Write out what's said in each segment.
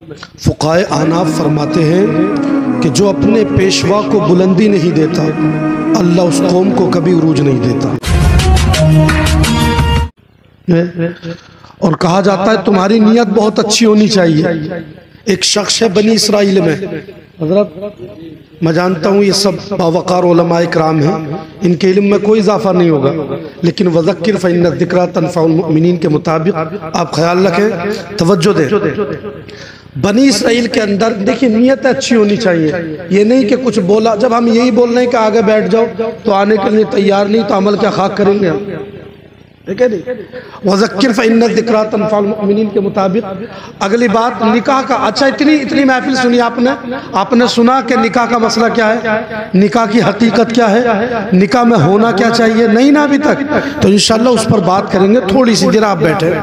फुकाए आनाफ फरमाते हैं कि जो अपने पेशवा को बुलंदी नहीं देता, अल्लाह उस कौम को कभी उरूज नहीं देता। और कहा जाता है तुम्हारी नीयत बहुत अच्छी होनी चाहिए। एक शख्स है बनी इसराइल में, हज़रत मैं जानता हूँ ये सब बावकार उलमाए किराम हैं, इनके इल्म में कोई इजाफा नहीं होगा, लेकिन वज़क्किर फ़इन्न ज़िक्रा तनफ़उल मुमिनीन के मुताबिक आप ख्याल रखें, तवज्जो दें। बनी इसराइल के अंदर देखिए नीयत अच्छी होनी चाहिए। ये नहीं कि कुछ बोला, जब हम यही बोल रहे हैं कि आगे बैठ जाओ तो आने के लिए तैयार नहीं, तो अमल क्या खाक करेंगे हम, ठीक है नहीं। वज़क्किर फ़इन्न ज़िक्रा तनफ़उल मुमिनीन के मुताबिक। अगली बात निकाह का। अच्छा इतनी महफिल सुनी आपने सुना कि निकाह का मसला क्या है, निकाह की हकीकत क्या है, निकाह में होना क्या चाहिए, नहीं ना अभी तक, तो इंशाअल्लाह उस पर बात करेंगे थोड़ी सी देर आप बैठे।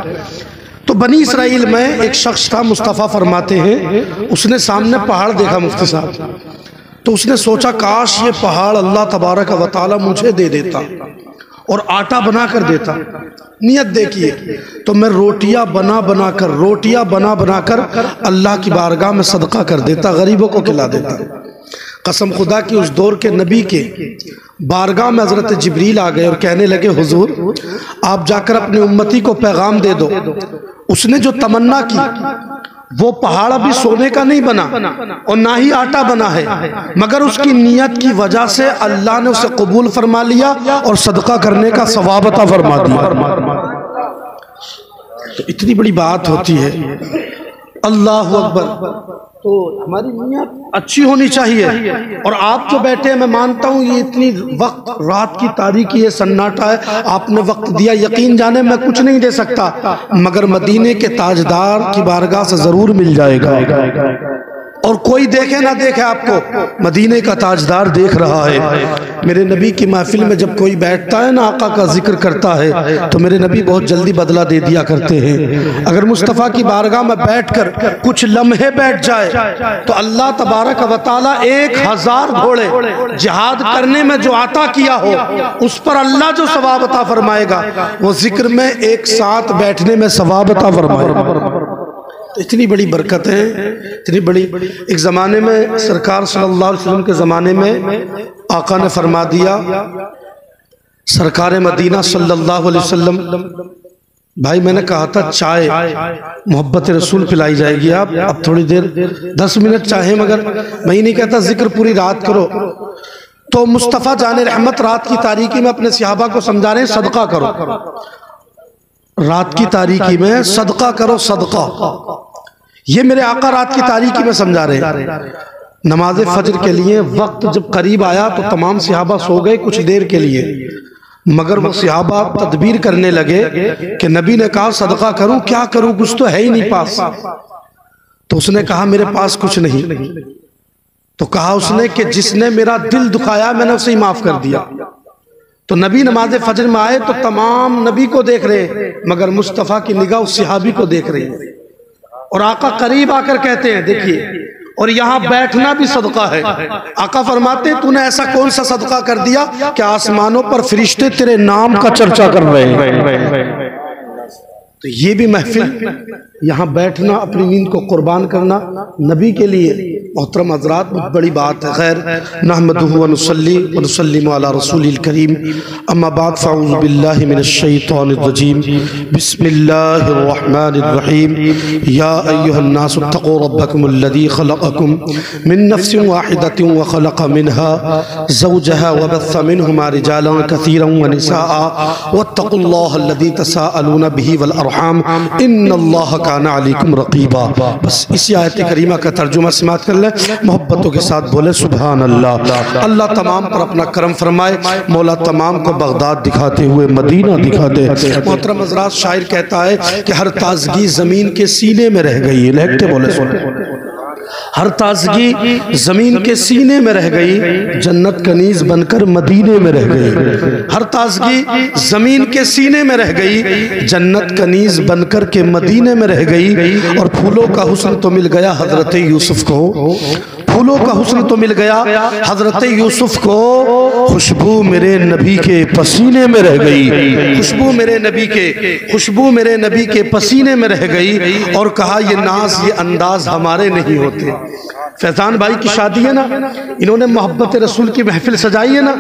तो बनी इसराइल में एक शख्स था, मुस्तफ़ा फरमाते हैं, उसने सामने पहाड़ देखा मुफ्ती साहब, तो उसने सोचा काश ये पहाड़ अल्लाह तबारक व तआला मुझे दे देता और आटा बना कर देता। नियत देखिए, तो मैं रोटियां बना बना कर अल्लाह की बारगाह में सदका कर देता, गरीबों को खिला देता। कसम खुदा की उस दौर के नबी के बारगाह में हज़रत जिब्रील आ गए और कहने लगे हुजूर आप जाकर अपनी उम्मती को पैगाम दे दो। उसने जो तमन्ना की वो पहाड़ अभी सोने का नहीं बना और ना ही आटा बना है, मगर उसकी नीयत की वजह से अल्लाह ने उसे कबूल फरमा लिया और सदका करने का सवाब अता फरमा दिया। तो इतनी बड़ी बात होती है, अल्लाह अकबर। तो हमारी नीयत अच्छी होनी चाहिए। और आप जो बैठे हैं, मैं मानता हूँ ये इतनी वक्त रात की तारीकी है, सन्नाटा है, आपने वक्त दिया, यकीन जाने मैं कुछ नहीं दे सकता, मगर मदीने के ताजदार की बारगाह से जरूर मिल जाएगा। और कोई देखे ना देखे, आपको मदीने का ताजदार देख रहा है। मेरे नबी की महफिल में जब कोई बैठता है ना, आका का जिक्र करता है, तो मेरे नबी बहुत जल्दी बदला दे दिया करते हैं। अगर मुस्तफ़ा की बारगाह में बैठकर कुछ लम्हे बैठ जाए तो अल्लाह तबारक व तआला 1000 घोड़े जिहाद करने में जो अता किया हो उस पर अल्लाह जो सवाब अता फरमाएगा, वो जिक्र में एक साथ बैठने में सवाब अता फरमाएगा। तो इतनी बड़ी बरकत है, इतनी बड़ी। एक ज़माने में सरकार सल्लल्लाहु अलैहि वसल्लम के ज़माने में आका ने फरमा दिया, सरकार मदीना सल्लल्लाहु अलैहि वसल्लम, भाई मैंने कहा था चाय मोहब्बत रसूल पिलाई जाएगी, आप अब थोड़ी देर 10 मिनट चाहे, मगर मैं ही नहीं कहता जिक्र पूरी रात करो। तो मुस्तफ़ा जाने रहमत रात की तारीकी में अपने सहाबा को समझा रहे हैं सदका करो, रात की तारीकी में सदका करो, सदका। ये मेरे आका रात की तारीकी में समझा रहे हैं। नमाज फजर के लिए वक्त जब करीब आया तो तमाम सहाबा सो गए कुछ देर के लिए, मगर वो सहाबा तदबीर करने लगे कि नबी ने कहा सदका करूं, क्या करूं, कुछ तो है ही नहीं पास। तो उसने कहा मेरे पास कुछ नहीं। तो कहा उसने कि जिसने मेरा दिल दुखाया मैंने उसे ही माफ कर दिया। तो नबी नमाज फजर में आए तो तमाम नबी को देख रहे, मगर मुस्तफ़ा की निगाह उस सहाबी को देख रही, और आका करीब आकर कहते हैं देखिए, और यहाँ बैठना भी सदका है। आका फरमाते तूने ऐसा कौन सा सदका कर दिया कि आसमानों पर फरिश्ते तेरे नाम का चर्चा कर रहे हैं। तो ये भी महफिल, यहाँ बैठना, अपनी नींद को कुर्बान करना नबी के लिए मोहतरम हज़रात बहुत बड़ी बात है। खैर नहमदुहु व नुसल्ली व नुसल्लिमु अला रसूलिल करीम, अम्मा बाद फ़अऊज़ु बिल्लाहि मिनश शैतानिर रजीम, बिस्मिल्लाहिर रहमानिर रहीम। या अय्युहन नासु इत्तक़ू रब्बकुमुल्लज़ी ख़लक़कुम मिन नफ़्सिन वाहिदतिन व ख़लक़ मिनहा ज़ौजहा व बस्स मिनहुमा रिजालन कसीरन व निसाअ वत्तक़ुल्लाहल्लज़ी तसाअलून बिही वल अरहाम इन्नल्लाह काना अलैकुम रक़ीबा। बस इसी आयत करीमा का तर्जुमा समाअत कर ले, मोहब्बतों के साथ बोले सुभान अल्लाह। अल्लाह तमाम पर अपना करम फरमाए, मौला तमाम को बगदाद दिखाते हुए मदीना दिखा दे। मोहतरम हज़रात, शायर कहता है कि हर ताजगी जमीन के सीने में रह गई, लहके बोले सुने, हर ताजगी जमीन के सीने में रह गई, जन्नत कनीज बनकर मदीने में रह गई। हर ताजगी जमीन के सीने में रह गई, जन्नत कनीज बनकर के मदीने में रह गई। और फूलों का हुस्न तो मिल गया हजरत यूसुफ को, फूलों का हुस्न तो मिल गया, हजरत यूसुफ को खुशबू मेरे नबी के पसीने में रह गई, खुशबू मेरे नबी के पसीने में रह गई। और कहा ये नाज ये अंदाज हमारे नहीं होते। फैजान भाई की शादी है ना, इन्होंने मोहब्बत रसूल की महफिल सजाई है ना।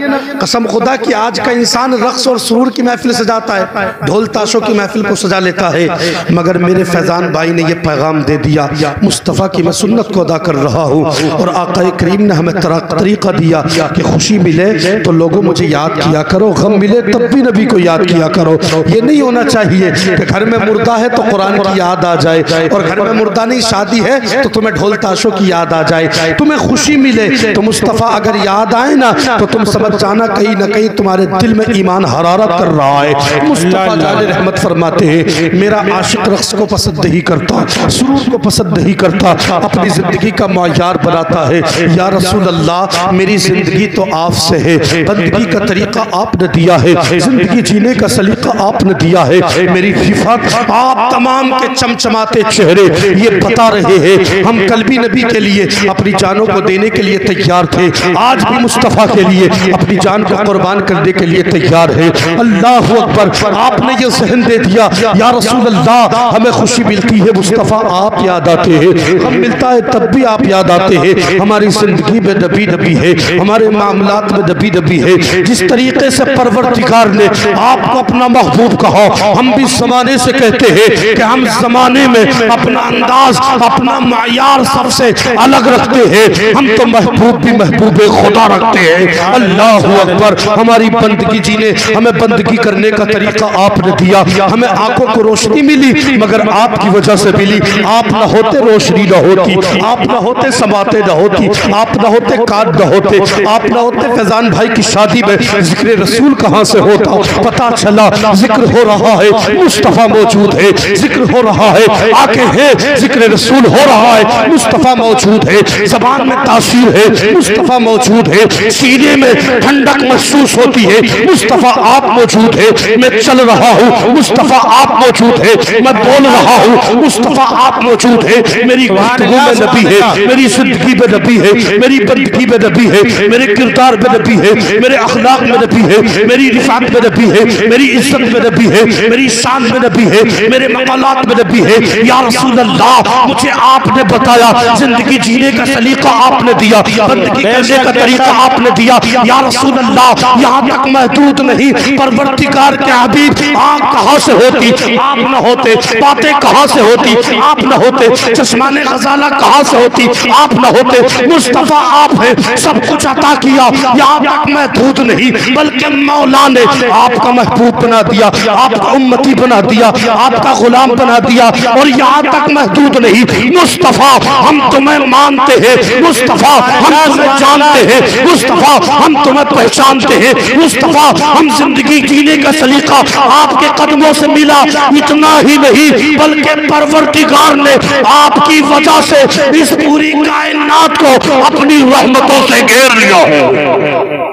कसम खुदा कि आज का इंसान रक्स और सुरूर की महफिल सजाता है, ढोल ताशों की महफिल को सजा लेता है, मगर मेरे फैजान भाई ने ये पैगाम दे दिया, मुस्तफ़ा की मैं सुन्नत को अदा कर रहा हूँ। और आका करीम ने हमें तरीका दिया कि खुशी मिले तो लोगों मुझे याद किया करो, गम मिले तब भी नबी को याद किया करो। ये नहीं होना चाहिए कि घर में मुर्दा है तो कुरान की याद आ जाए, और घर में मुर्दा नहीं शादी है तो तुम्हें ढोल ताशों की याद आ जाए। तुम्हें खुशी मिले तो मुस्तफ़ा अगर याद आए ना तो तुम समझ जाना कहीं ना कहीं तुम्हारे दिल में ईमान हरारत कर रहा है। मुस्तफ़ा जाने रहमत फरमाते हैं, मेरा आशिक रक्स को पसंद नहीं करता, सुरूर को पसंद नहीं करता, अपनी जिंदगी का मयार बनाता है। या रसूल अल्लाह मेरी जिंदगी तो आपसे है, बंदगी का तरीका आपने दिया है, जिंदगी जीने का सलीका आपने दिया है। मेरी रिफत आप तमाम के चमचमाते चेहरे ये बता रहे हैं, हम कल भी नबी के लिए अपनी जानों को देने के लिए तैयार थे, आज भी मुस्तफ़ा के लिए अपनी जान को कुर्बान करने के लिए तैयार है। अल्लाह अकबर, आपने ये ज़हन दे दिया। या रसूल अल्लाह हमें खुशी मिलती है मुस्तफ़ा आप याद आते हैं, हम मिलता है तब भी आप याद आते हैं। हमारी जिंदगी में नबी नबी है, हमारे मामलात में नबी नबी है। जिस तरीके से परवरदिगार ने आपको अपना महबूब कहा, हम भी ज़माने से कहते हैं कि हम ज़माने में अपना अंदाज अपना मायार सबसे अलग रखते हैं, हम तो महबूब भी महबूब खुदा रखते हैं। अल्लाह अकबर, हमारी बंदगी जीने हमें बंदगी करने का तरीका आपने दिया। हमें आंखों को रोशनी मिली मगर आपकी वजह से मिली, आप न होते रोशनी न होती, आप न होते समाते न होती, आप न होते कान न होते, आप न होते फैजान भाई की शादी में जिक्र रसूल कहाँ से होता। पता चला जिक्र हो रहा है, मुस्तफ़ा मौजूद है, जिक्र हो रहा है, आके है जिक्र रसूल हो रहा है, मुस्तफ़ा मौजूद है, ज़बान में तासीर है, मुस्तफ़ा मौजूद है, सीने में ठंडक महसूस होती है, मुस्तफ़ा आप मौजूद है, मैं चल रहा हूँ, मुस्तफ़ा आप मौजूद है, मैं बोल रहा हूँ, मुस्तफ़ा आप मौजूद है, मेरी गुफ्तगू में नबी है, मेरी जिंदगी में नबी है, मेरी बंदगी में नबी है, मेरे किरदार में नबी है, मेरे अखलाक में नबी है, मेरी रिफात में नबी है, मेरी इज्जत में नबी है, मेरी शान में नबी है, मेरे मकालात में नबी है। या रसूल अल्लाह मुझे आपने बताया, जिंदगी जीने का सलीका आपने दिया, बंदगी करने का तरीका आपने दिया। या रसूल अल्लाह यहाँ तक महदूद नहीं, परवरदिगार के हबीब आँख कहाँ से होती, आप न होते, बातें कहाँ से होती, आप न होते, चश्माने गजाला कहाँ से होती, आप न होते, मुस्तफ़ा आप है, सब कुछ अता किया। यहाँ तक महदूद नहीं बल्कि मौला ने आपका महबूब बना दिया, आपका उम्मती बना दिया, आपका गुलाम बना दिया। और यहाँ तक महदूद नहीं, मुस्तफ़ा हम तुम्हें मानते हैं, मुस्तफ़ा हम तुम्हें जानते हैं, मुस्तफ़ा हम तुम्हें पहचानते हैं, मुस्तफ़ा हम जिंदगी जीने का सलीका आपके कदमों से मिला। इतना ही नहीं बल्कि परवरदिगार ने आपकी वजह से इस पूरी कायनात को अपनी रहमतों से घेर लिया है।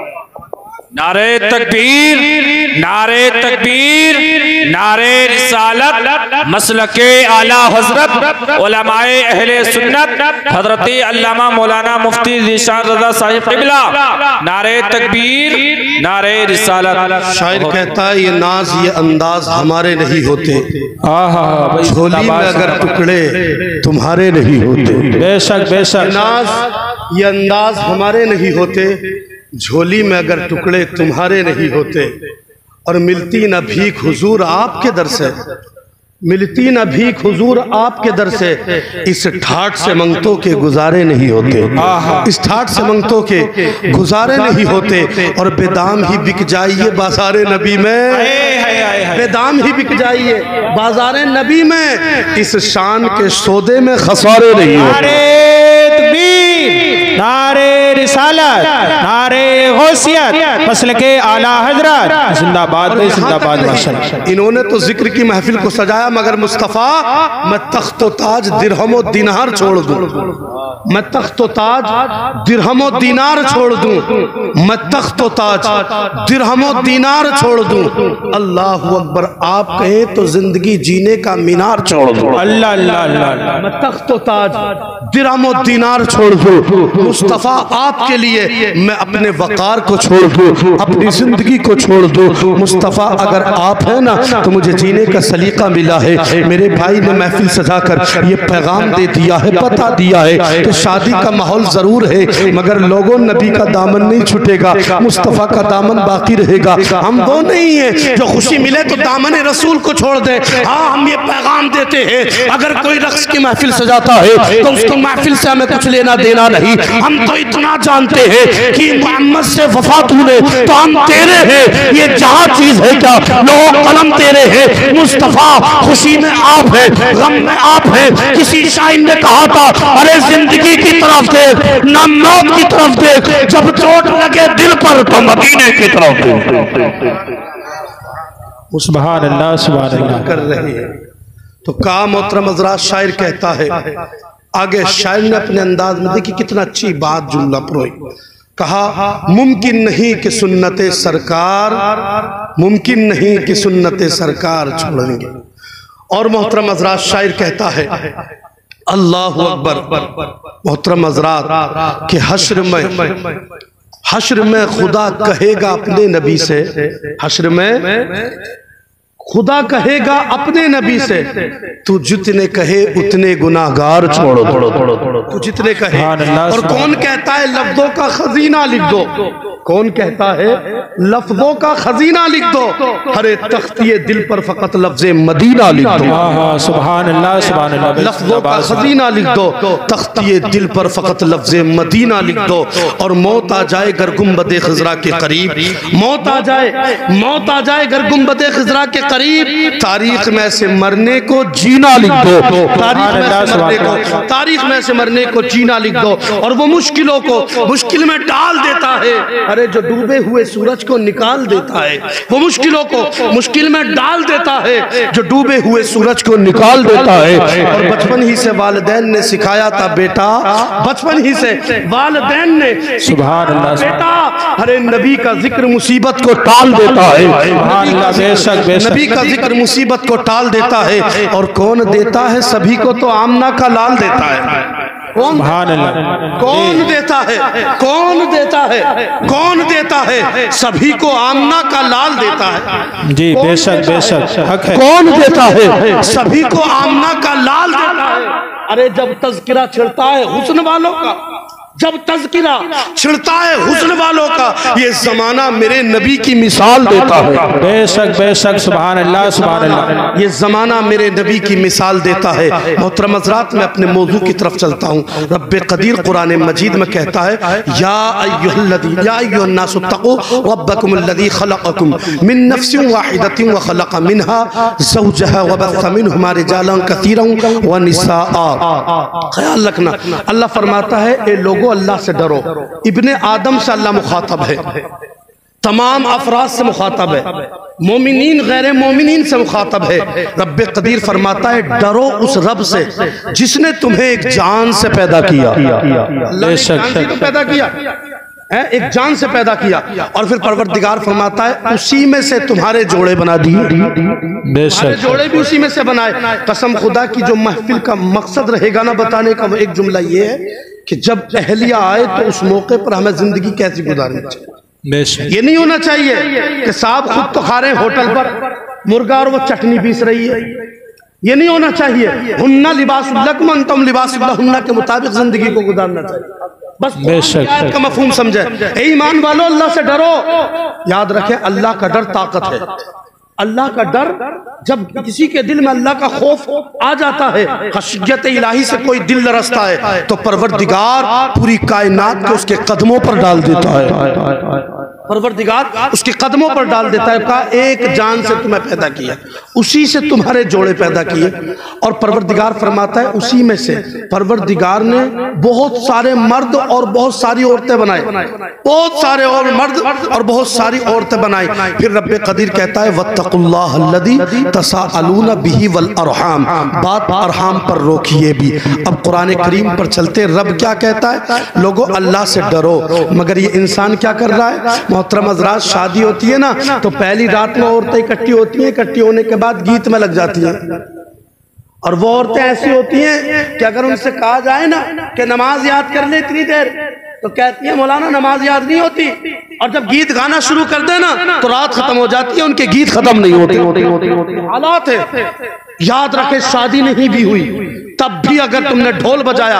नारे तकबीर, नारे तकबीर, नारे रिसालत, मसलके आला हजरत उलमाए अहले सुन्नत हजरत अल्लामा मौलाना मुफ्ती ज़ीशान रज़ा साहिब क़िबला। नारे तकबीर, नारे रिसालत। शायर कहता है ये नाज ये अंदाज हमारे नहीं होते, झोली में अगर टुकड़े तुम्हारे नहीं होते। बेशक बेशक, नाज ये अंदाज हमारे नहीं होते, झोली में अगर टुकड़े तुम्हारे नहीं होते। और मिलती न भीख हुजूर आपके दर से, मिलती न भीख हुजूर आपके दर से, इस ठाट से मंगतों के गुजारे नहीं होते, इस ठाट से मंगतों के गुजारे नहीं होते। और बेदाम ही बिक जाइए बाजारे नबी में, बेदाम ही बिक जाइए बाजारे नबी में, इस शान के सौदे में खसारे नहीं होते। नारे रिसालत, नारे गौसियत, मसलके आला हजरत जिंदाबाद जिंदाबाद। माशाअल्लाह, इन्होंने तो जिक्र की महफिल को सजाया, मगर मुस्तफ़ा मैं तख्त ताज दिरहम दिनार छोड़ दूं, मैं तख्त ताज दिरहमो दीनार छोड़ दूं, मैं तख्त ताज दिरहमो दीनार छोड़ दूं। अल्लाह अकबर। आप कहें तो जिंदगी जीने का मीनार छोड़ दूं। अल्लाह अल्लाह अल्लाह। मैं तख्त ताज दिरहमो दीनार छोड़ दूं। मुस्तफा आपके लिए मैं अपने वकार को छोड़ दूं, अपनी जिंदगी को छोड़ दूं। मुस्तफा अगर आप हैं ना तो मुझे जीने का सलीका मिला है। मेरे भाई ने महफिल सजाकर ये पैगाम दे दिया है, बता दिया है कि शादी का माहौल जरूर है मगर लोगों नबी का दामन नहीं छूटेगा, मुस्तफा का दामन बाकी रहेगा। हम वो नहीं है जो खुशी मिले तो दामन रसूल को छोड़ दे। हाँ, हम ये पैगाम देते हैं अगर कोई रक्स की महफिल सजाता है तो उसको महफिल से हमें कुछ लेना देना नहीं। हम तो इतना जानते हैं कि मोहम्मद से वफा तूने तो हम तेरे हैं, ये जहाँ चीज है क्या लो कलम तेरे हैं। मुस्तफा खुशी में आप है, गम में आप है। किसी शायर ने कहा था अरे जिंदगी की तरफ देख ना मौत की तरफ देख, जब चोट लगे दिल पर तो मदीने की तरफ देख। सुभान अल्लाह सुभान अल्लाह कर रही है तो का मोहतरम हज़रात शायर कहता है आगे। शायर ने अपने अंदाज में देखिए कितना अच्छी बात जुमला परोई। कहा मुमकिन नहीं कि सुन्नते सरकार, मुमकिन नहीं कि सुन्नते सरकार छोड़ेंगे। और मोहतरम हज़रात शायर कहता है अल्लाह अकबर। मोहतरम हज़रात के हश्र में खुदा कहेगा अपने नबी से, हश्र में खुदा कहेगा अपने नबी से तू जितने कहे उतने गुनाहगार छोड़ो, तू जितने कहे। और कौन कहता है लफ्जों का खजीना लिख दो, कौन कहता है लफ्जों का खजीना लिख दो। हरे तख्तिए दिल पर फकत लफ्ज़े मदीना लिख दो। सुभान अल्लाह सुभान अल्लाह। लफ्जों का खजीना लिख दो, तख्तिए दिल पर फकत लफ्ज़े मदीना लिख दो। और मौत आ जाए गर गुंबदे खिजरा के करीब, मौत आ जाए, मौत आ जाए गर गुंबदे खिजरा के करीब, तारीख में से मरने को जीना लिख दो, तारीख में से मरने को जीना लिख दो। और वो मुश्किलों को मुश्किल में डाल देता है। अरे जो डूबे हुए सूरज को निकाल देता है, वो मुश्किलों को मुश्किल में डाल देता है, जो डूबे हुए सूरज को निकाल देता है। और बचपन ही से वालिदैन ने सिखाया था बेटा, बचपन ही से वालिदैन ने सुभान अल्लाह बेटा, अरे नबी का जिक्र मुसीबत को टाल देता है, नबी का जिक्र मुसीबत को टाल देता है। और कौन देता है सभी को तो आमना का लाल देता है। कौन कौन देता है, कौन देता है, कौन देता है सभी को आमना का लाल देता है। जी बेशक बेशक हक है। कौन देता है सभी को आमना का लाल देता है। अरे जब तज़किरा छिड़ता है हुस्न वालों का, जब तज़किरा छिड़ता है हुस्न वालों का, ये जमाना मेरे नबी की मिसाल देता है। बेशक बेशक सुभान अल्लाह सुभान अल्लाह। ये जमाना मेरे नबी की मिसाल देता है। मोहतरम हज़रात मैं अपने मौजू की तरफ चलता हूँ। रब्बे क़दीर कुरान मजीद में कहता है या अय्युहन्नासु तक़ू रब्बकुमुल्लज़ी खलक़कुम मिन नफ्सिन वाहिदतिन व खलक़ मिनहा ज़ौजहा व बस्स मिनहुमा रिजालन कसीरन व निसाआ। ख्याल रखना, अल्लाह फरमाता है ए लोगों अल्लाह से डरो। इब्ने आदम से अल्लाह मुखातब है, तमाम अफराद से मुखातब है, मोमिनीन गैर मोमिनीन से मुखातब है। रब्बे क़दीर फरमाता है डरो उस रब से जिसने तुम्हें एक जान से पैदा किया। अल्लाह ने जान से पैदा किया है, एक जान से पैदा किया। और फिर परवरदिगार फरमाता है उसी में से तुम्हारे जोड़े बना दिए, तुम्हारे जोड़े भी उसी में से बनाए। कसम खुदा की जो महफिल का मकसद रहेगा ना बताने का, वो एक जुमला ये है कि जब अहलिया आए तो उस मौके पर हमें जिंदगी कैसी गुजारनी चाहिए। ये नहीं होना चाहिए कि साहब खुद तो खा रहे हैं होटल पर मुर्गा और वो चटनी पीस रही है। ये नहीं होना चाहिए। हुन्ना लिबासुल लकुम अंतुम लिबासुल लहुन्ना के मुताबिक जिंदगी को गुजारना चाहिए। बस का मफहूम समझे। ईमान वालों अल्लाह से डरो। याद रखें अल्लाह का डर ताकत है। अल्लाह का डर, जब किसी के दिल में अल्लाह का खौफ आ जाता है, खशियत इलाही से कोई दिल लरसता है तो परवरदिगार पूरी कायनात को उसके कदमों पर डाल देता है। परवरदिगार उसके कदमों पर डाल देता है। कहा एक जान से तुम्हें पैदा किया, उसी से तुम्हारे जोड़े पैदा किए। और परवरदिगार फरमाता है उसी में से परवरदिगार ने बहुत सारे मर्द और बहुत सारी औरतें बनाए, बहुत सारे और मर्द और बहुत सारी औरतें बनाई। फिर रब्बे कदीर कहता है वत्तकुल्लाह अल्लज़ी तसाअलूना बिही वल अरहाम, बात अरहाम पर रोकिए भी। अब कुरान करीम पर चलते रब क्या कहता है, लोगों अल्लाह से डरो। मगर ये इंसान क्या कर रहा है? मोहतरम हज़रात, शादी होती है ना तो पहली रात में औरतें इकट्ठी होती हैं, इकट्ठी होने के बाद गीत में लग जाती हैं। और वो औरतें ऐसी होती हैं कि अगर उनसे कहा जाए ना कि नमाज याद कर ले इतनी देर, तो कहती है मौलाना नमाज याद नहीं होती। और जब गीत गाना शुरू कर देना तो रात खत्म हो जाती है, उनके गीत खत्म नहीं होते। हालात है। याद रखे शादी नहीं भी हुई तब भी अगर तुमने ढोल बजाया,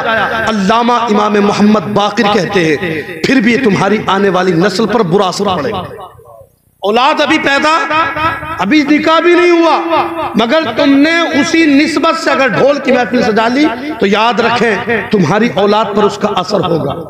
अल्लामा इमाम मोहम्मद बाकिर कहते हैं, फिर भी तुम्हारी आने वाली नस्ल पर बुरा असर पड़ेगा। औलाद अभी पैदा, अभी निकाह भी नहीं हुआ, मगर तुमने उसी निस्बत से अगर ढोल की महफिल सजा ली तो याद रखें तुम्हारी औलाद पर उसका असर होगा।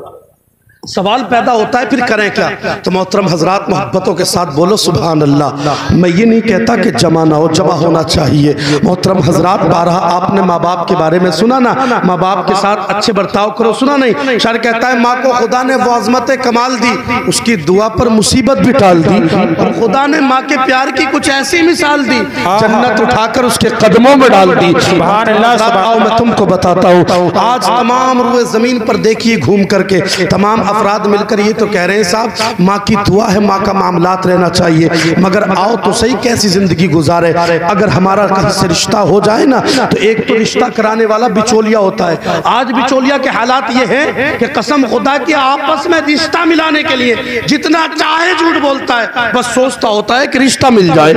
सवाल पैदा होता है फिर करें क्या? तो मोहतरम हजरात मोहब्बतों के साथ बोलो सुभान अल्लाह। मैं ये नहीं कहता कि जमा ना हो, जमा होना चाहिए। मोहतरम हजरात, बारहा आपने माँ बाप के बारे में सुना ना, माँ बाप के साथ अच्छे बर्ताव करो, सुना नहीं? शर कहता है माँ को खुदा ने वो अज़मत कमाल दी, उसकी दुआ पर मुसीबत भी टाल दी। और खुदा ने माँ के प्यार की कुछ ऐसी मिसाल दी, जन्नत उठाकर उसके कदमों में डाल दी। आओ मैं तुमको बताता हूँ, आज तमाम रुए जमीन पर देखिए घूम करके तमाम अफराद मिलकर ये तो कह रहे हैं साहब माँ की दुआ है, माँ का मामलात रहना चाहिए। मगर आओ तो सही कैसी जिंदगी गुजारे। अगर हमारा कहीं से रिश्ता हो जाए ना तो एक तो रिश्ता कराने वाला बिचौलिया होता है। आज बिचौलिया के हालात ये हैं कि कसम खुदा की आपस में रिश्ता मिलाने के लिए जितना चाहे झूठ बोलता है, बस सोचता होता है कि रिश्ता मिल जाए।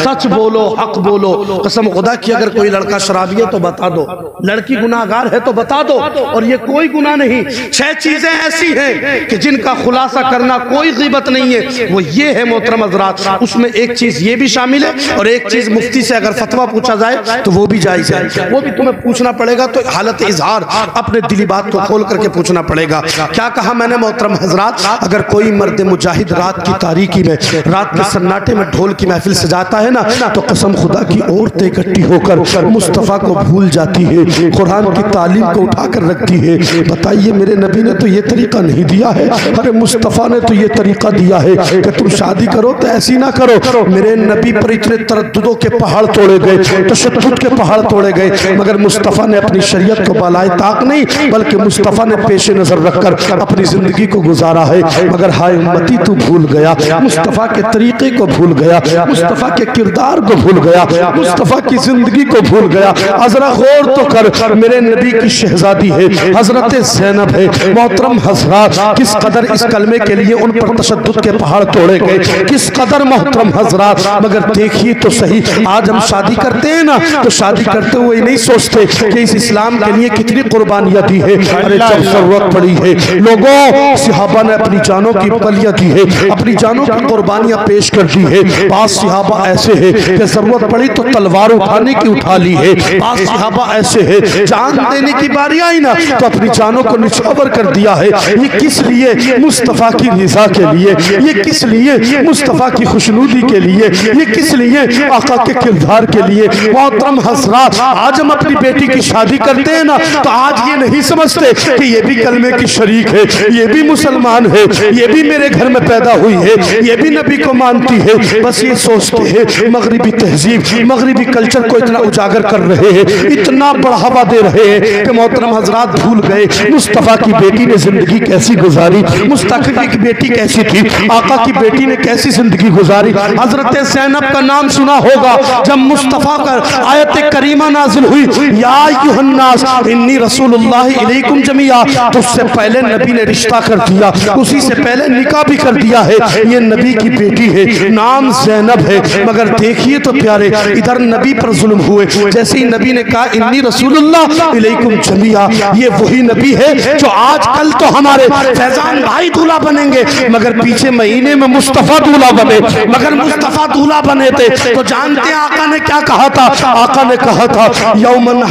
सच बोलो, हक बोलो। कसम खुदा की अगर कोई लड़का शराबी है तो बता दो, लड़की गुनाहगार है तो बता दो, और ये कोई गुनाह नहीं। 6 चीजें ऐसी हैं कि जिनका खुलासा करना कोई ग़ीबत नहीं है। वो ये है मोहतरम हज़रात, उसमें एक चीज ये भी शामिल है और एक चीज मुफ्ती से अगर फतवा पूछा जाए तो वो भी जायज़ है, वो भी तुम्हें पूछना पड़ेगा। तो हालत इजहार अपने दिली बात को खोल करके पूछना पड़ेगा। क्या कहा मैंने मोहतरम हज़रात? अगर कोई मर्द मुजाहिद रात की तारीकी में, रात के सन्नाटे में ढोल की महफिल सजाता है ना तो कसम खुदा की औरतें इकट्ठी होकर मुस्तफ़ा को भूल जाती है, कुरान की तालीम को उठाकर रखती है। बताइए मेरे नबी ने तो ये तरीका नहीं दिया है, अरे मुस्तफ़ा ने तो ये तरीका दिया है कि तुम शादी करो तो ऐसी ना करो। मेरे नबी पर इतने तरद्दुदों के पहाड़ तोड़े गए, तशद्दुद के पहाड़ तोड़े गए, मगर मुस्तफ़ा ने अपनी शरीयत को बालाए ताक नहीं बल्कि मुस्तफ़ा ने पेश नजर रखकर अपनी जिंदगी को गुजारा है। मगर हाय उम्मती तू भूल गया, मुस्तफ़ा के तरीके को भूल गया, मुस्तफ़ा के किरदार को भूल गया, मुस्तफ़ा की जिंदगी को भूल गया। जरा गौर तो कर, मेरे नबी की शहजादी है, हजरत ज़ैनब है। मोहतरम हज़रात, किस कदर इस कलमे के लिए उन पर तशद्दुद के पहाड़ तोड़े गए, किस कदर मोहतरम हज़रात। मगर देखिए तो सही, आज हम शादी करते हैं ना तो शादी करते हुए नहीं सोचते कि इस इस्लाम के लिए कितनी कुर्बानियां दी है। अरे जब जरूरत पड़ी है लोगों, सहाबा ने अपनी जानों की बलियां दी है, अपनी जानों की कुर्बानियां पेश कर दी है। पास सहाबा ऐसे है कि जरूरत पड़ी तो तलवार उठाने की उठा ली है। पास सहाबा ऐसे है जान देने की बारी आई ना तो अपनी जानों को निछावर कर दिया है। ये किस लिए? मुस्तफ़ा की रिज़ा के लिए। ये किस लिए? मुस्तफ़ा की खुशनुदी के लिए। ये किस लिए? आका के किरदार के लिए। मोहतरम हज़रात, आज हम अपनी बेटी की शादी करते हैं ना तो आज ये नहीं समझते कि ये भी कलमे की शरीक है, ये भी मुसलमान है, ये भी मेरे घर में पैदा हुई है, ये भी नबी को मानती है। बस ये सोचते हैं मगरिबी तहजीब, मगरिबी कल्चर को इतना उजागर कर रहे हैं, इतना बढ़ावा दे रहे हैं कि मोहतरम हज़रात भूल गए मुस्तफ़ा की बेटी ने जिंदगी कैसी गुजारी, मुस्तफ़ा की बेटी कैसी थी, आका की बेटी ने कैसी जिंदगी गुजारी। हजरत ज़ैनब का नाम सुना होगा, जब मुस्तफ़ा का आयत करीमा नाजिल हुई, या अय्युहन्नास इन्नी रसूलुल्लाह इलैकुम जमीआ, तो उससे पहले नबी ने रिश्ता कर दिया, उसी से पहले निकाह भी कर दिया है। ये नबी की बेटी है, नाम ज़ैनब है। मगर देखिए तो प्यारे, इधर नबी पर जुल्म हुए। जैसे ही नबी ने कहा इन्नी रसूलुल्लाह इलैकुम जमीआ, ये वही नबी है जो आज कल तो हमारे हमारे फैजान भाई दूल्हा बनेंगे, मगर पीछे महीने में मुस्तफा दूल्हा बने। मगर मुस्तफा दूल्हा बने थे तो जानते हैं आका ने क्या कहा था? आका ने कहा था यौमन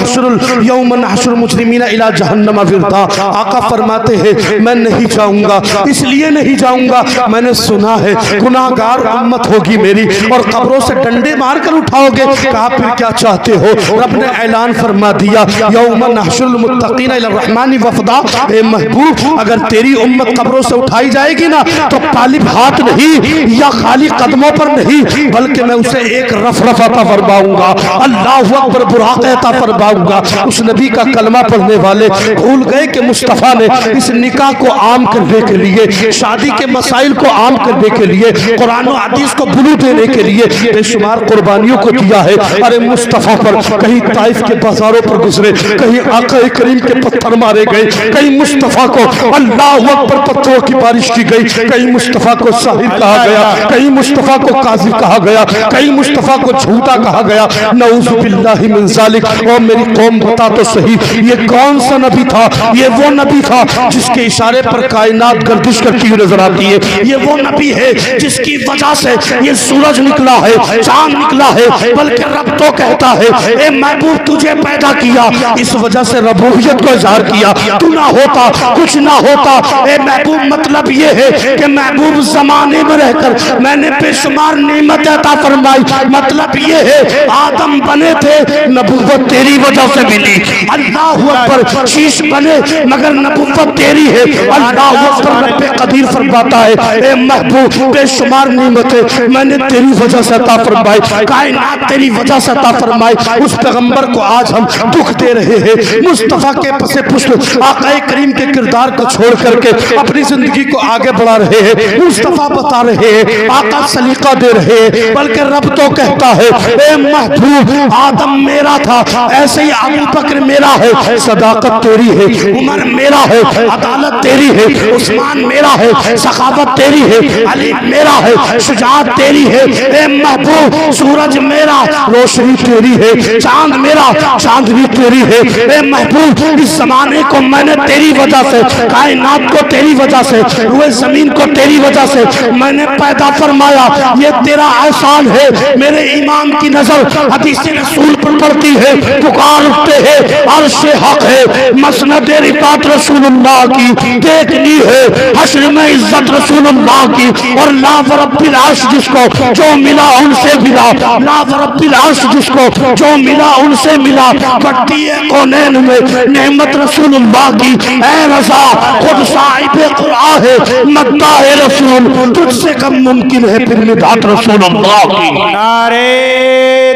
हशरुल मुजरिमीना इला जहन्नम विरदा। आका फरमाते हैं मैं नहीं जाऊंगा, इसलिए नहीं जाऊंगा, मैंने सुना है गुनाहगार उम्मत होगी मेरी और कब्रों से डंडे मारकर उठाओगे। कहा फिर क्या चाहते हो? रब ने ऐलान फरमा दिया यौमन हशरुल मुत्तकीना इला रहमानी वफदा। ए महबूब, अगर तेरी उम्मत कब्रों से उठाई जाएगी ना तो तालिब हाथ नहीं या खाली कदमों पर नहीं, बल्कि मैं उसे एक रफ अता फरमाऊंगा, अल्लाहु अकबर बुराक अता फरमाऊंगा। उस नबी का कलमा पढ़ने वाले भूल गए कि मुस्तफा ने इस निकाह को आम करने के लिए, शादी के मसाइल को आम करने के लिए, कुरान और हदीस को बुलू देने के लिए बेशुमार कुर्बानियों को दिया है। अरे मुस्तफा पर कहीं ताइफ के बाजारों पर गुजरे, कहीं आका करीम के पत्थर मारे गए, कहीं मुस्तफा को अल्लाहु अकबर पत्थरों की बारिश की गई, कहीं मुस्तफा को साहिर कहा गया, कहीं मुस्तफा को काजी कहा गया, कहीं मुस्तफा को झूठा कहा गया। नऊज़ु बिल्लाहि मिन ज़ालिक। और मेरी कौम बता तो सही, ये कौन सा नबी था? ये वो नबी था जिसके इशारे पर कायनात गर्दिश करती हुई नजर आती है। ये वो नबी है जिसकी वजह से ये सूरज निकला है, चांद निकला है, बल्कि रब तो कहता है ए महबूब तुझे पैदा किया, इस वजह से रबूबियत को इज़हार किया। तू ना होता कुछ ना होता। ए महबूब मतलब ये है कि महबूब जमाने में रहकर मैंने बेशुमार नेमत अता फरमाई। मतलब ये है आदम बने थे, नबूवत तेरी वजह से मिली। अल्लाहु अकबर, शीश बने मगर नबूवत तेरी है। अल्लाहु अकबर, रब्बे कदीर फरमाता है ए महबूब बेशुमार नेमतें मैंने तेरी वजह से अता फरमाई, कायनात तेरी वजह से अता फरमाई। उस पैगंबर को आज हम दुख दे रहे हैं। मुस्तफा के पसे पुष्ट आका करीम के किरदार को छोड़ करके अपनी जिंदगी को आगे बढ़ा रहे हैं। मुस्तफा बता रहे हैं, आका सलीका दे रहे हैं, बल्कि रब तो कहता है ए महबूब आदम मेरा था, ऐसे ही अबू बकर मेरा है, सदाकत तेरी है, उमर मेरा है, अदालत तेरी है, उस्मान मेरा है, सखावत तेरी है, अली मेरा है, शुजाअत तेरी है। ए महबूब सूरज मेरा, रोशनी तेरी है, चांद मेरा, चांदनी तेरी है। ए महबूब इस जमाने को मैंने तेरी वजह से, कायनात को तेरी वजह से, रुए जमीन को तेरी वजह से मैंने पैदा फरमाया। ये तेरा एहसान है। मेरे ईमान की नजर हदीस रसूल पर पड़ती है, पुकार उठते हैं अर्शे हक है, मसनद रिफात रसूलुल्लाह की देखनी है, हश्र में इज्जत रसूलुल्लाह की। और ला रब्बिल अर्श जिसको जो मिला उनसे मिला, ला रब्बिल अर्श जिसको जो मिला उनसे मिला। बढ़ती है कौनैन में नेमत रसूलुल्लाह की। ऐ रज़ा खुद साहिब कुरान है, मद्दाह रसूल, तुझसे कम मुमकिन है फिर मिदात रसूलुल्लाह की। नारे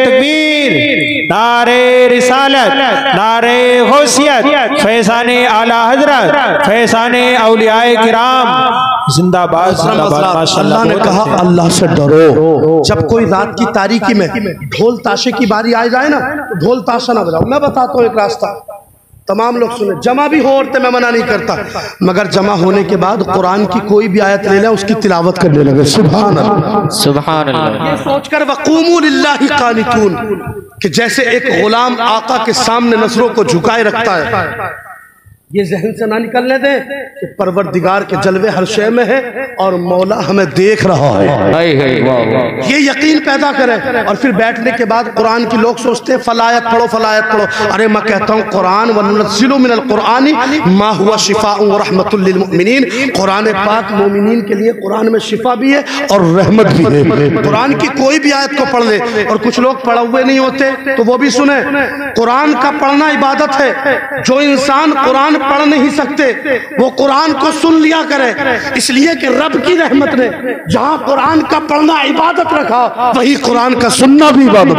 तकबीर, नारे रिसालत, नारे गौसियत, फैज़ाने आला हजरत, फैज़ाने औलियाए किराम जिंदाबाद जिंदाबाद। अल्लाह ने कहा अल्लाह से डरो। जब कोई रात की तारीकी में ढोल ताशे की बारी आ जाए ना तो ढोल ताशा ना बजाओ। मैं बताता हूँ एक रास्ता, तमाम लोग सुने। जमा भी हो औरतें, मैं मना नहीं करता, मगर जमा होने के बाद कुरान की कोई भी आयत ले ले उसकी तिलावत करने लगे। सुभान अल्लाह, सुभान अल्लाह। ये सोचकर वक़ूमू लिल्लाहि क़ानितून कि जैसे एक गुलाम आका के सामने नजरों को झुकाए रखता है, ये जहन से ना निकलने दें कि परवरदिगार के जलवे हर शय में है और मौला हमें देख रहा है। ये यकीन पैदा करें। और फिर बैठने के बाद कुरान की लोग सोचते हैं फलायत पढ़ो, फलायत पढ़ो। अरे मैं कहता हूँ कुरान वनुनज़्ज़िलु मिनल कुरानी मा हुवा शिफ़ाउन व रहमतुल लिल मुमिनीन। कुरान पाक मोमिनीन के लिए कुरान में शिफा भी है और रहमत भी है। कुरान की कोई भी आयत को पढ़ ले। और कुछ लोग पढ़े हुए नहीं होते तो वो भी सुने, कुरान का पढ़ना इबादत है। जो इंसान कुरान पढ़ नहीं सकते वो कुरान को सुन लिया करे, इसलिए कि रब की रहमत ने जहां कुरान का पढ़ना इबादत रखा वही कुरान का सुनना भी इबादत।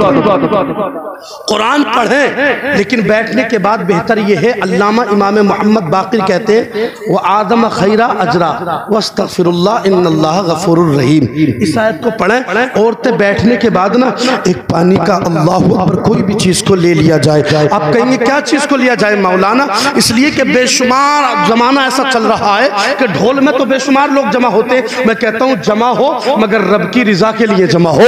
कुरान पढ़े लेकिन बैठने के बाद बेहतर यह है, अल्लामा इमाम मोहम्मद बाक़िर कहते हैं वो आदम खैरा अजरा वस्तगफिरुल्लाह इन्नल्लाह गफूरुर रहीम। इस आयत को पढ़ें। औरतें बैठने के बाद ना एक पानी का अल्लाहु अकबर कोई भी चीज को ले लिया जाए। आप कहेंगे क्या चीज को लिया जाए मौलाना? इसलिए कि बेशुमार जमाना ऐसा चल रहा है कि ढोल में तो बेशुमार लोग जमा होते, मैं कहता हूँ जमा हो मगर रब की रिजा के लिए जमा हो,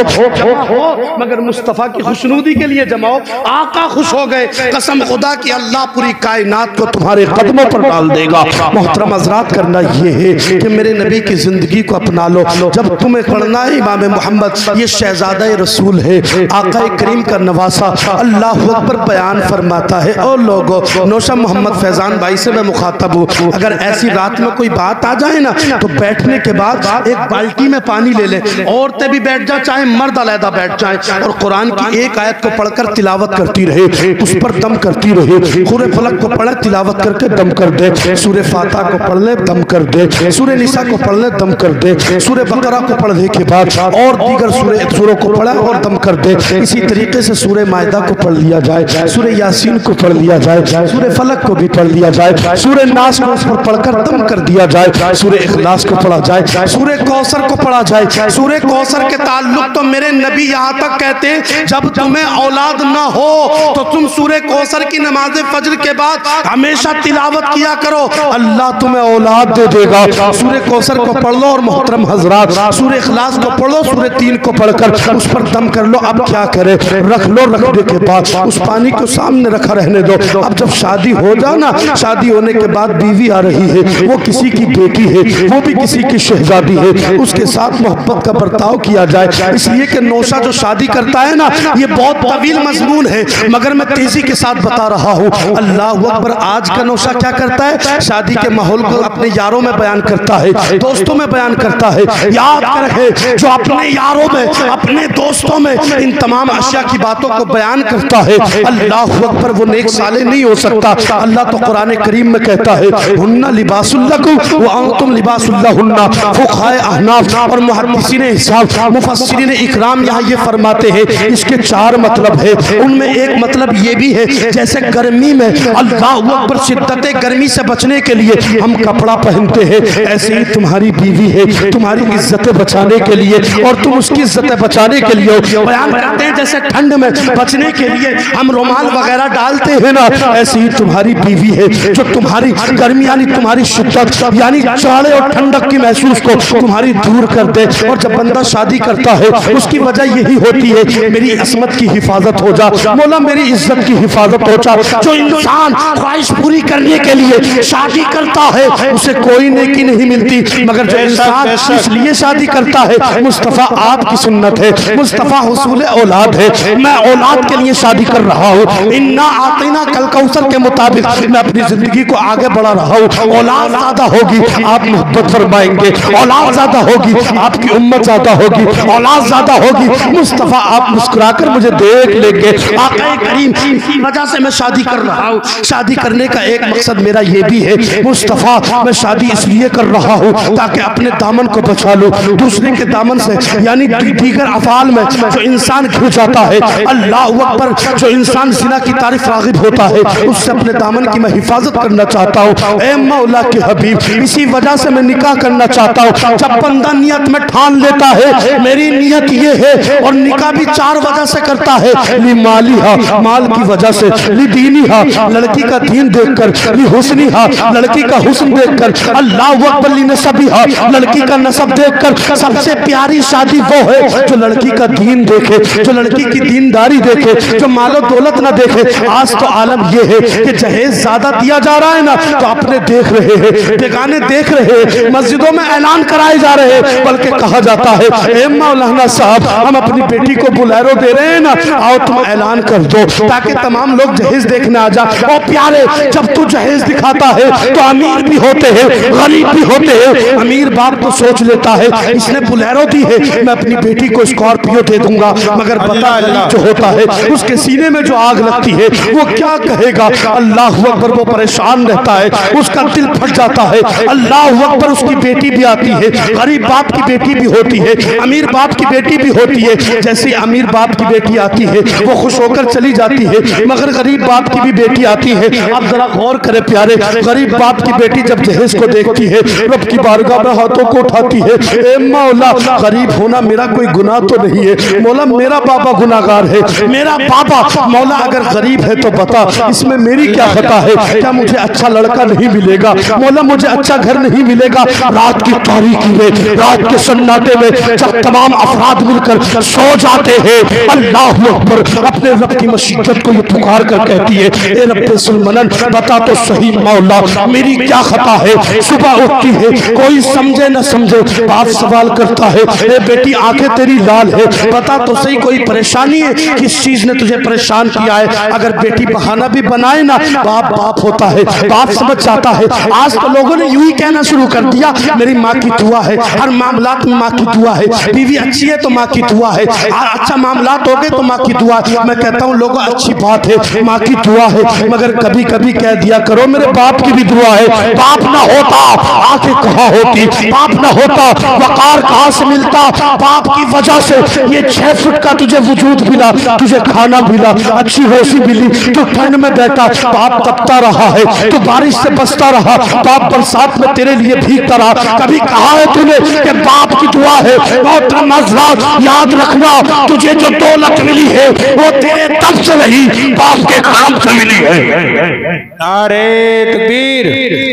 मगर मुस्तफा की खुशनूदी के लिए जमा हो। आका खुश हो गए, कसम खुदा की अल्लाह पूरी कायनात को तुम्हारे कदमों पर डाल देगा। मोहतरम हज़रात, करना ये है कि मेरे नबी की जिंदगी को अपना लो। जब तुम्हें पढ़ना है इमाम मोहम्मद ये शहजादा रसूल है, आका करीम का नवासा, अल्लाह अकबर बयान फरमाता है। और लोगों, नौशा मोहम्मद फैजान भाई से मैं मुखातब हूँ, अगर ऐसी रात में कोई बात आ जाए ना तो बैठने के बाद एक बाल्टी में पानी ले ले, औरतें भी बैठ जाए चाहे मर्द अलहदा बैठ जाए, और कुरान की एक आयत को पढ़कर तिलावत करती रहे, उस पर दम करती रहे। सूरह फलक को पढ़े, तिलावत करके दम कर दे, सूरह फातिहा को पढ़ ले, दम कर दे, सूरह निसा को पढ़ ले, दम कर दे, सूरह बकरा को पढ़ने के बाद और दीगर सूरों को पढ़ा और दम कर दे। इसी तरीके से सूरह मायदा को पढ़ लिया जाए, सूरह यासीन को पढ़ लिया जाए, सूरह फलक को भी पढ़ लिया जाए, सूरह नास को उस पर पढ़कर दम कर दिया जाए, सूरह इखलास को पढ़ा जाए, सूरह कौसर को पढ़ा जाए। सूरह कौसर के ताल्लुक तो मेरे नबी यहाँ तक कहते हैं जब तुम्हें औलाद ना हो तो तुम सूरह कौसर की नमाज फजर के बाद हमेशा तिलावत किया करो, अल्लाह तुम्हें औलाद दे देगा। सूरह कौसर को पढ़ लो और मोहतरम हजरात सूरह इखलास को पढ़ लो, सूरह 3 को पढ़कर उस पर दम कर लो। अब क्या करे, रख लो, रखने के बाद उस पानी को सामने रखा रहने दो। अब जब शादी हो जाए ना, शादी होने के बाद बीवी आ रही है, वो किसी की बेटी है, वो भी किसी की शहजादी है, उसके साथ मोहब्बत का बर्ताव किया जाए। इसलिए कि नौशा जो शादी करता है ना, ये बहुत तवील मजमून है मगर मैं तेजी के साथ बता रहा हूँ। अल्लाह अकबर, आज का नौशा क्या करता है, शादी के माहौल को अपने यारों में बयान करता है, दोस्तों में बयान करता है। याद रहे, जो अपने यारों में, अपने दोस्तों में इन तमाम अशिया की बातों को बयान करता है, अल्लाह अकबर, वो नेक साले नहीं हो सकता। अल्लाह तो कुरान करीम में कहता है, हुन्ना लिबासुल लकुम व अंतुम लिबासुल लहुन्ना। फुक़हाए अहनाफ और मुहद्दिसीने हिसाब, मुफस्सिरीने इकराम यहाँ ये फरमाते हैं, इसके 4 मतलब है। उनमें एक मतलब ये भी है, जैसे गर्मी में अल्लाह अकबर शिद्दत गर्मी से बचने के लिए हम कपड़ा पहनते हैं, ऐसे ही तुम्हारी बीवी है तुम्हारी इज्जतें बचाने के लिए, और तुम उसकी इज्जतें बचाने के लिए बयान करते हैं। जैसे ठंड में बचने के लिए हम रुमाल वगैरह डालते हैं ना, ऐसे ही तुम्हारी बीवी है जो तुम्हारी गर्मी यानी तुम्हारी शिद्दत यानी जाड़े और ठंडक की महसूस को तुम्हारी दूर कर दे। और जब बंदा शादी करता है उसकी वजह यही होती है, मेरी असमत की हिफाजत हो जा, मौला मेरी इज्जत की हिफाजत हो जा। जो इंसान ख्वाहिश पूरी करने के लिए शादी करता है उसे कोई नेकी नहीं मिलती, मगर जो इंसान इसलिए शादी करता है, मुस्तफा आपकी सुन्नत है, मुस्तफा हुसूल औलाद है, मैं औलाद के लिए शादी कर रहा हूँ। इन्ना आतीना कल कौसर के मुताबिक मैं अपनी जिंदगी को आगे बढ़ा रहा हूँ। औलाद ज्यादा होगी आप मोहब्बत फरमाएंगे, औलाद ज्यादा होगी आपकी उम्मत ज्यादा होगी, औलाद ज्यादा होगी मुस्तफा आप मुस्कुराकर मुझे देख लेंगे। आका करीम इसी वजह से मैं शादी कर रहा हूँ। शादी करने का एक मकसद मेरा ये भी है, मुस्तफा मैं शादी इसलिए कर रहा हूँ ताकि अपने दामन को बचा लूँ दूसरे के दामन से, यानी दीगर अफाल में जो इंसान घिर जाता है, अल्लाह अकबर, जो इंसान जिना की तारीफ रागिब होता है उससे अपने दामन की मैं हिफाजत करना चाहता हूँ। ए मौला के हबीब, इसी वजह से मैं निकाह करना चाहता हूँ। जब बंदा नियत में ठान लेता है मेरी नियत ये है, और निकाह भी 4 वजह से करता है, ली मालिहा, माल की वजह से, ली दीनिहा, लड़की का दीन देखकर, ली हुस्निहा, लड़की का हुस्न देखकर, अल्लाह अकबर, ली नसबिहा, लड़की का नसब देखकर। सबसे प्यारी शादी वो है जो लड़की का दीन देखे, जो लड़की की दीनदारी देखे, जो मालो दौलत ना देखे। आज तो आलम ये है कि जहेज ज्यादा दिया जा रहा है ना, तो अपने देख रहे हैं, बेगाने देख रहे हैं, मस्जिदों में ऐलान कराए जा रहे हैं, बल्कि कहा जाता है ए मौलाना साहब हम अपनी बेटी को बुलेरो दे रहे हैं ना, आओ तुम ऐलान कर दो ताकि तमाम लोग जहेज देखने आ जा। और प्यारे, जब तू जहेज दिखाता है तो अमीर भी होते हैं गरीब भी होते हैं। अमीर बाप तो सोच लेता है इसने बुलेरो दी है, मैं अपनी बेटी को स्कॉर्पियो दे दूंगा, मगर बता जो होता है उसके सीने में जो आग लगती है वो क्या कहेगा। अल्लाह अकबर, वो परेशान रहता है, उसका दिल फट जाता है। अल्लाह अकबर, उसकी बेटी भी आती है, गरीब बाप की बेटी भी होती है, अमीर बाप की बेटी भी होती है। जैसे अमीर बाप की बेटी आती है वो खुश होकर चली जाती है, मगर गरीब बाप की भी बेटी आती है। अब जरा गौर करे प्यारे, गरीब बाप की बेटी जब जहेज को देखती है रब की बारगाह में हाथों को उठाती है, ए मौला गरीब होना मेरा कोई गुनाह तो नहीं है, मौला मेरा बाबा गुनाहगार है, मेरा बाबा, मौला अगर गरीब है तो बता इसमें मेरी क्या खता है, क्या मुझे अच्छा लड़का नहीं मिलेगा, मौला मुझे अच्छा घर नहीं मिलेगा। रात की तारीकी में, रात के सन्नाटे में जब तमाम अफराद मिलकर सो जाते हैं, अल्लाह अकबर अपने रब की मशीकत को ये पुकार कर कहती है, ए रब्बे सुलमनन बता तो सही मौला मेरी क्या खता है। सुबह उठती है, कोई समझे न समझे, बाप सवाल करता है, ए बेटी आंखें तेरी लाल है, बता तो सही कोई परेशानी है, किस चीज ने तुझे परेशान किया है। अगर बेटी बहाना भी बनाए ना, बाप बाप होता है, बाप समझ जाता है। आज तो लोगों ने यूं ही कहना शुरू कर दिया, मेरी माँ की दुआ है, हर मामलात में माँ की दुआ है, बीवी अच्छी है तो माँ की दुआ है, अच्छा मामलात हो गए तो माँ की दुआ है। मैं कहता हूँ लोगों अच्छी बात है, माँ की दुआ है, मगर कभी कभी कह दिया करो मेरे बाप की भी दुआ है। बाप ना होता आंखें कहाँ होती, बाप ना होता वकार कहाँ से मिलता। बाप की वजह से ये 6 फुट का तुझे वजूद मिला, तुझे खाना मिला, अच्छी रोशी मिली, तू ठंड में बैठा, बाप तपता रहा है, तू बारिश से बचता रहा, बाप बरसात में तेरे लिए भीगता रहा। कभी कहा है तूने कि बाप की दुआ है। मोहतरम हज़रात याद रखना, तुझे जो दौलत मिली है वो तेरे तब से नहीं, बाप के काम से मिली है। नारे तकबीर,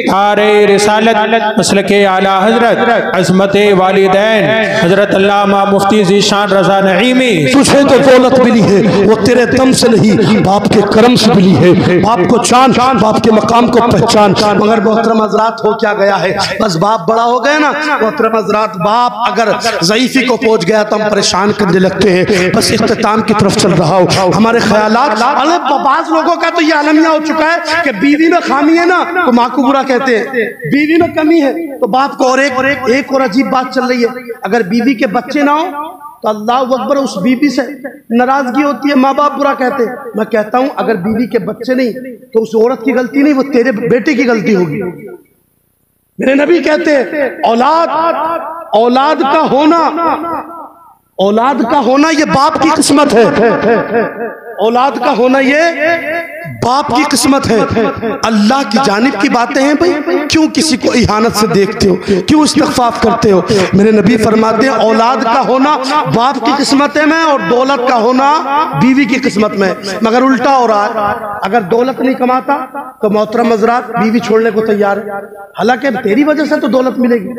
नारे रिसालत, मसलके आला हजरत अज़मते वालिदैन हजरत अल्लामा मुफ्ती ज़ीशान रज़ा नईमी। तुझे तो दौलत मिली है वो तेरे दम से नहीं, बाप के करम से मिली है। बाप को जान, बाप के मकाम को पहचान। मगर मोहतरम हज़रात हो क्या गया है, बस बाप बड़ा हो गया ना मोहतरम हज़रात, बाप अगर ज़ईफ़ी को पहुंच गया तो हम परेशान करने लगते हैं। बस इख्तिताम की तरफ चल रहा हो हमारे ख्यालात। अरे बाज़ लोगों का तो ये अलमिया हो चुका है कि बीवी में खामी है ना तो माँ को बुरा कहते हैं, बीवी में कमी है तो बाप को। और एक और अजीब बात चल रही है, अगर बीवी के बच्चे ना हो तो अल्लाह अकबर उस बीवी से नाराजगी होती है, माँ बाप बुरा कहते हैं। मैं कहता हूं अगर बीवी के बच्चे नहीं तो उस औरत की गलती नहीं, वो तेरे बेटे की गलती होगी। मेरे नबी कहते हैं औलाद का होना ये बाप की किस्मत है, औलाद का होना ये बाप की किस्मत है। अल्लाह की जानिब की बातें हैं भाई, क्यों किसी को इहानत से देखते हो, क्यों इस्तिग़फ़ार करते हो। मेरे नबी फरमाते हैं औलाद का होना बाप की किस्मत में और दौलत का होना बीवी की किस्मत में। मगर उल्टा हो रहा है, अगर दौलत नहीं कमाता तो मोहतरम हज़रात बीवी छोड़ने को तैयार है, हालांकि तेरी वजह से तो दौलत मिलेगी।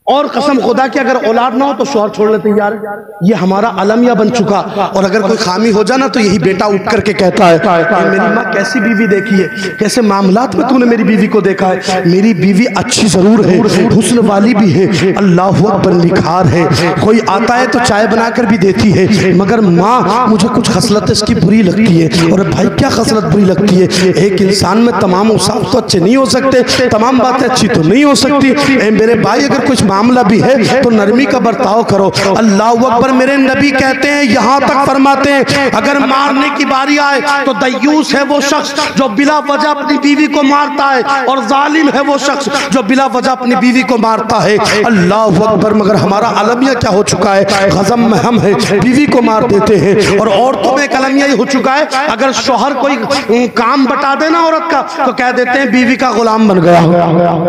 और कसम खुदा की अगर औलाद ना हो तो शौहर छोड़ने तैयार है। ये हमारा अलमिया बन चुका। और अगर कोई खामी हो जाना तो यही बेटा उठ करके कहता है मेरी माँ कैसी बीवी देखी है, कैसे मामलात में तूने मेरी बीवी को देखा है। मेरी बीवी अच्छी जरूर है, हुस्न वाली भी है, अल्लाह अकबर निखार है, कोई आता है तो चाय बनाकर भी देती है, मगर माँ मुझे कुछ खसलत इसकी बुरी लगती है। और भाई क्या खसलत बुरी लगती है? एक इंसान में तमाम औसाफ तो अच्छे नहीं हो सकते, तमाम बातें अच्छी तो नहीं हो सकती। मेरे भाई अगर कुछ मामला भी है तो नरमी का बर्ताव करो। अल्लाह अकबर। मेरे नबी कहते हैं, यहाँ तक फरमाते हैं अगर मारने की बारी आए तो दयूस है वो शख्स जो बिला वजह अपनी बीवी को मारता है, और जालिम है वो शख्स जो बिला वजह अपनी बीवी को मारता है। अल्लाह अकबर। मगर हमारा अलमिया क्या हो चुका है, गज़म में हम है, बीवी को मार देते हैं। और औरतों में एक अलमिया हो चुका है, अगर शौहर कोई काम बता देना औरत का तो कह देते हैं बीवी का गुलाम बन गया,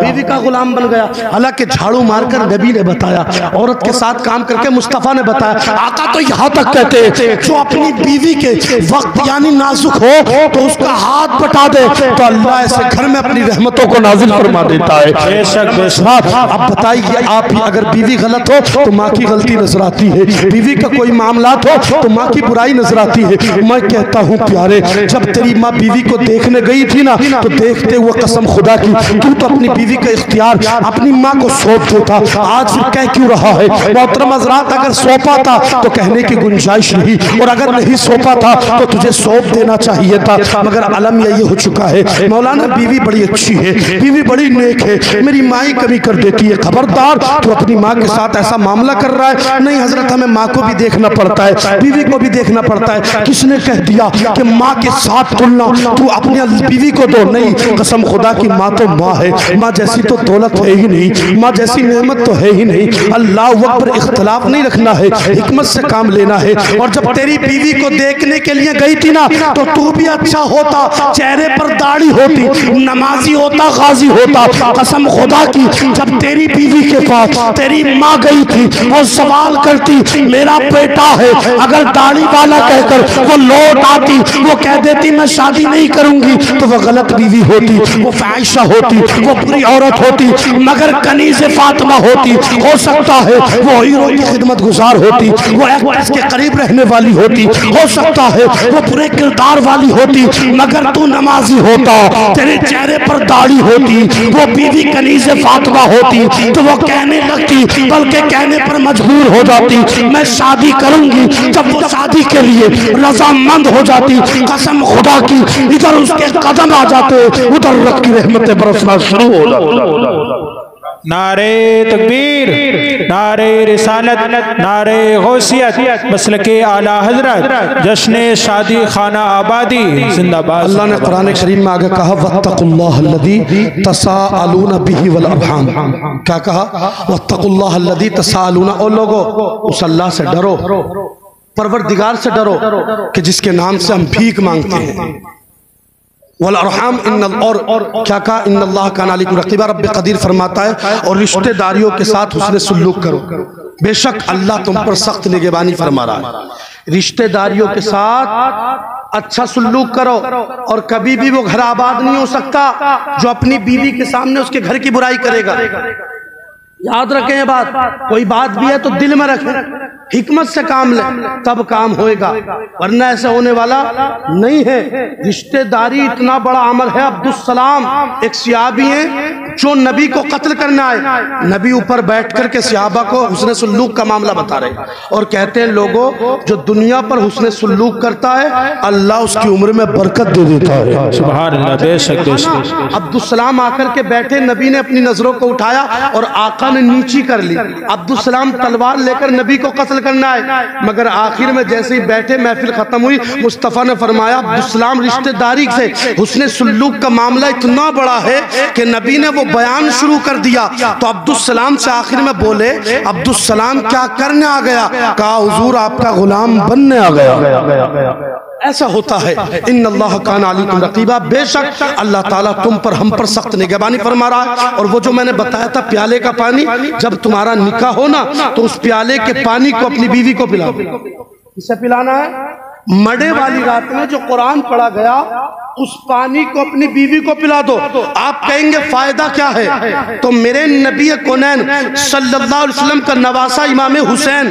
बीवी का गुलाम बन गया। हालांकि झाड़ू मारकर नबी ने बताया, औरत के साथ काम करके मुस्तफा ने बताया। आका तो यहाँ तक कहते हैं जो अपनी बीवी के वक्त यानी नाजुक हो तो उसका हाथ बटा दे तो अल्लाह ऐसे घर में अपनी रहमतों को नाजिल फरमा देता है। बेशक बेशक। अब बताइए आप ही, अगर बीवी गलत हो तो माँ की गलती नजर आती है, बीवी का कोई मामलात हो तो माँ की बुराई नजर आती है। मैं कहता हूँ प्यारे, जब तेरी माँ बीवी को देखने गई थी ना तो देखते हुए कसम खुदा की तू तो अपनी बीवी का इख्तियार अपनी माँ को सौंप देता, आज फिर कह क्यों रहा है? मोहतरम हज़रात अगर सौंपा था तो कहने की गुंजाइश नहीं, और अगर नहीं सौंपा था तो तुझे सौंप देना चाहिए था। मगर अलम ये हो चुका है, मौलाना बीवी बड़ी अच्छी है, बीवी बड़ी नेक है, मेरी माँ ही कमी कर देती है। खबरदार तू अपनी माँ के साथ ऐसा मामला कर रहा है। नहीं हजरत, हमें माँ को भी देखना पड़ता है, बीवी को भी देखना पड़ता है। किसने कह दिया कि माँ के साथ तुलना तू अपनी बीवी को दो? नहीं, कसम खुदा की माँ तो माँ है, माँ जैसी तो दौलत है ही नहीं, माँ जैसी नेमत इज्जत तो है ही नहीं। अल्लाह अकबर, इख्तलाफ नहीं रखना है, हिकमत से काम लेना है। और जब तेरी बीवी को देखने के लिए गई थी ना, तो तू भी अच्छा होता, चेहरे पर दाढ़ी होती, नमाजी होता, गाजी होता। कसम खुदा की, जब तेरी बीवी के पास तेरी माँ गई थी और सवाल करती मेरा बेटा है, अगर दाढ़ी वाला कहकर वो लौट आती, वो कह देती मैं शादी नहीं करूंगी, तो वो गलत बीवी होती, वो फाहिशा होती, वो बुरी औरत होती। मगर कनीज़ फातिमा होती, हो सकता है वो हीरो की खिदमत गुजार होती, वो एक्ट्रेस के करीब रहने वाली होती, हो सकता है वो बुरे किरदार वाली होती, मगर तू नमाजी होता, तेरे चेहरे पर दाढ़ी होती, वो बीवी कनीज़ फातिमा होती, तो वो कहने लगती, बल्कि कहने पर मजबूर हो जाती मैं शादी करूंगी। जब वो शादी के लिए रजामंद हो जाती, कसम खुदा की, इधर उसके कदम आ जाते, उधर रब की रहमतें बरसना शुरू हो जाती। नारे तकबीर, नारे रिसालत, नारे गौसियत, मसलके आला हजरत, जश्न शादी खाना आबादी जिंदाबाद। अल्लाह ने कुरान करीम में आगे कहा वत्तकुल्लाहल्लज़ी तसाअलूना बिही वल अरहाम। क्या कहा? वत्तकुल्लाहल्लज़ी तसाअलूना, ओ लोगो उस अल्लाह से डरो, परवरदिगार से डरो कि जिसके नाम से हम भीख मांगते हैं। वल अरहाम, और क्या कहा? इन्नल्लाह काना अलैकुम रकीबा। रब कदीर फरमाता है और रिश्तेदारियों के साथ हुस्न सुलूक करो, बेशक अल्लाह तुम पर सख्त निगहबानी फरमा रहा है। रिश्तेदारियों के साथ अच्छा सुलूक करो, और कभी भी वो घर आबाद नहीं हो सकता जो अपनी बीवी के सामने उसके घर की बुराई करेगा। याद रखें ये बात, कोई बात भी है तो दिल में रखें, हिकमत से काम ले, तब काम होएगा, वरना ऐसा होने वाला नहीं है। रिश्तेदारी इतना बड़ा अमल है। अब्दुस्सलाम एक सहाबी हैं जो नबी को कत्ल करने आए, नबी ऊपर बैठ करके सहाबा को हुस्न सुलूक का मामला बता रहे और कहते हैं लोगों, जो दुनिया पर हुस्न सुलूक करता है अल्लाह उसकी उम्र में बरकत दे देता है। सुभान अल्लाह, बेशक बेशक। अब्दुस्सलाम आकर के बैठे, नबी ने अपनी नजरों को उठाया और आका ने नीची कर ली। अब्दुस्सलाम तलवार लेकर नबी को कत्ल करना है, मगर आखिर में जैसे ही बैठे महफिल खत्म हुई, मुस्तफा ने फरमाया अब्दुस्सलाम रिश्तेदारी से हुस्न सुलूक का मामला इतना बड़ा है कि नबी ने वो बयान शुरू कर दिया। तो अब्दुस्सलाम से आखिर में बोले, अब्दुस्सलाम क्या करने आ गया? कहा हुजूर आपका गुलाम बनने आ गया। ऐसा होता है। इन्नल्लाह काना अलैकुम रकीबा, बेशक अल्लाह ताला तुम पर, हम पर सख्त निगहबानी फरमा रहा है। और वो जो मैंने बताया था प्याले का पानी, जब तुम्हारा निकाह हो ना, तो उस प्याले के पानी को अपनी बीवी को पिला दो। किसे पिलाना है? मडे वाली रात में जो कुरान पढ़ा गया, उस पानी को अपनी बीवी को पिला दो। आप कहेंगे फायदा क्या है? तो मेरे नबी कौनैन सल्लल्लाहु अलैहि वसल्लम का नवासा इमाम हुसैन,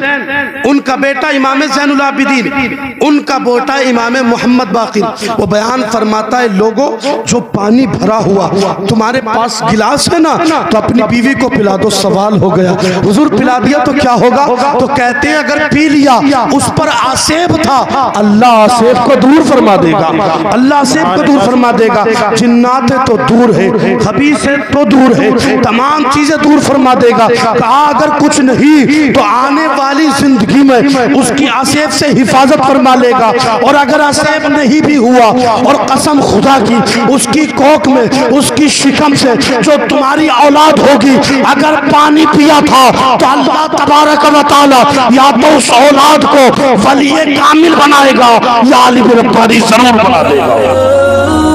उनका बेटा इमाम ज़ैनुल आबिदीन, उनका बेटा इमाम मोहम्मद बाक़िर, वो बयान फरमाता है लोगों, जो पानी भरा हुआ तुम्हारे पास गिलास है ना, तो अपनी बीवी को पिला दो। सवाल हो गया, हुजूर पिला दिया तो क्या होगा? तो कहते हैं अगर पी लिया, उस पर आसेब था, अल्लाह आसेब को दूर फरमा देगा, अल्लाह आसेब को दूर फरमा देगा। जिन्नात तो दूर है, खबीस है तो दूर है, तमाम चीजें दूर फरमा देगा। कहा अगर कुछ नहीं तो आने वाली जिंदगी में उसकी आसेब से हिफाजत फरमा लेगा। और अगर आसेब नहीं भी हुआ, और कसम खुदा की उसकी कोख में, उसकी शिकम से जो तुम्हारी औलाद होगी, अगर पानी पिया था तो अल्लाह तबारक व तआला या तो उस औलाद को वली कामिल बनाएगा या अली रब्बानी जरूर बना देगा।